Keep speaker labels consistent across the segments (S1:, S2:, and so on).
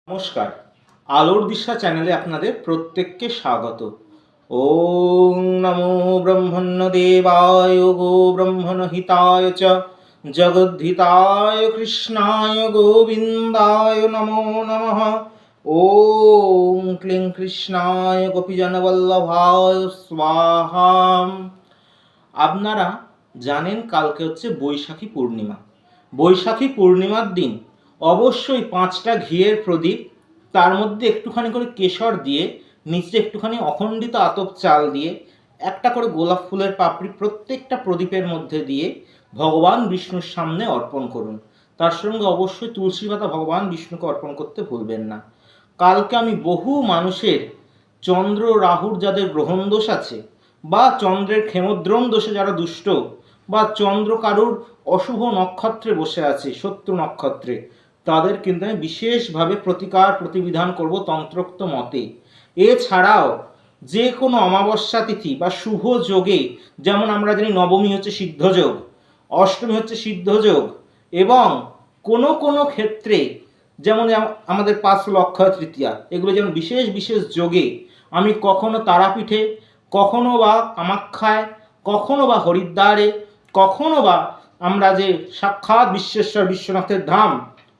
S1: নমস্কার, আলোর দিশা চ্যানেলে আপনাদের প্রত্যেককে স্বাগত। ওম নমো ব্রহ্মণ্যদেবায় গো ব্রহ্মণহিতায় চ জগদ্ধিতায় কৃষ্ণায় গোবিন্দায় নমো নমঃ। ওম ক্লিং কৃষ্ণায় গোপীজনবল্লভায় স্বাহা। আপনারা জানেন কালকে হচ্ছে বৈশাখী পূর্ণিমা। বৈশাখী পূর্ণিমার দিন অবশ্যই 5টা ঘিয়ের প্রদীপ, তার মধ্যে একটুখানি করে কেশর দিয়ে, নিচে একটুখানি অখণ্ডিত আতপ চাল দিয়ে, একটা করে গোলাপ ফুলের পাপড়ি প্রত্যেকটা প্রদীপের মধ্যে দিয়ে ভগবান বিষ্ণুর সামনে অর্পণ করুন। তার সঙ্গে অবশ্যই তুলসী পাতা ভগবান বিষ্ণুকে অর্পণ করতে ভুলবেন না। কালকে আমি বহু মানুষের চন্দ্র রাহুর যাদের গ্রহণ দোষ আছে, বা চন্দ্রের ক্ষেমদ্রম দোষে যারা দুষ্ট, বা চন্দ্র কারুর অশুভ নক্ষত্রে বসে আছে, শত্রু নক্ষত্রে, তাদের কিন্তু আমি বিশেষভাবে প্রতিকার প্রতিবিধান করব তন্ত্রোক্ত মতে। এছাড়াও যে কোনো অমাবস্যা তিথি বা শুভ যোগে, যেমন আমরা জানি নবমী হচ্ছে সিদ্ধযোগ, অষ্টমী হচ্ছে সিদ্ধযোগ, এবং কোনো কোনো ক্ষেত্রে যেমন আমাদের 5 লক্ষয় তৃতীয়া, এগুলো যেমন বিশেষ বিশেষ যোগে আমি কখনো তারাপীঠে, কখনো বা কামাখ্যায়, কখনো বা হরিদ্বারে, কখনো বা আমরা যে সাক্ষাৎ বিশ্বেশ্বর বিশ্বনাথের ধাম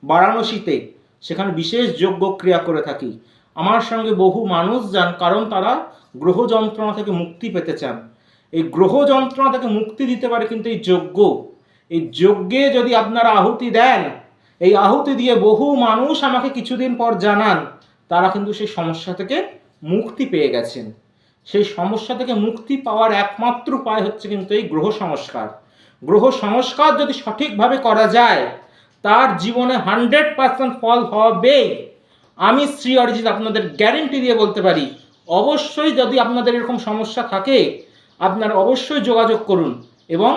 S1: বারাণসীতে, সেখানে বিশেষ যজ্ঞ ক্রিয়া করে থাকি। আমার সঙ্গে বহু মানুষ যান, কারণ তারা গ্রহ যন্ত্রণা থেকে মুক্তি পেতে চান। এই গ্রহ যন্ত্রণা থেকে মুক্তি দিতে পারে কিন্তু এই যজ্ঞ। এই যজ্ঞে যদি আপনারা আহুতি দেন, এই আহুতি দিয়ে বহু মানুষ আমাকে কিছুদিন পর জানান তারা কিন্তু সেই সমস্যা থেকে মুক্তি পেয়ে গেছেন। সেই সমস্যা থেকে মুক্তি পাওয়ার একমাত্র উপায় হচ্ছে কিন্তু এই গ্রহ সংস্কার। গ্রহ সংস্কার যদি সঠিকভাবে করা যায়, তার জীবনে 100% ফল হবে। আমি শ্রী অরিজিৎ আপনাদের গ্যারেন্টি দিয়ে বলতে পারি। অবশ্যই যদি আপনাদের এরকম সমস্যা থাকে, আপনারা অবশ্যই যোগাযোগ করুন এবং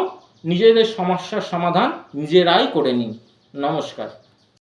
S1: নিজেদের সমস্যার সমাধান নিজেরাই করে নিন। নমস্কার।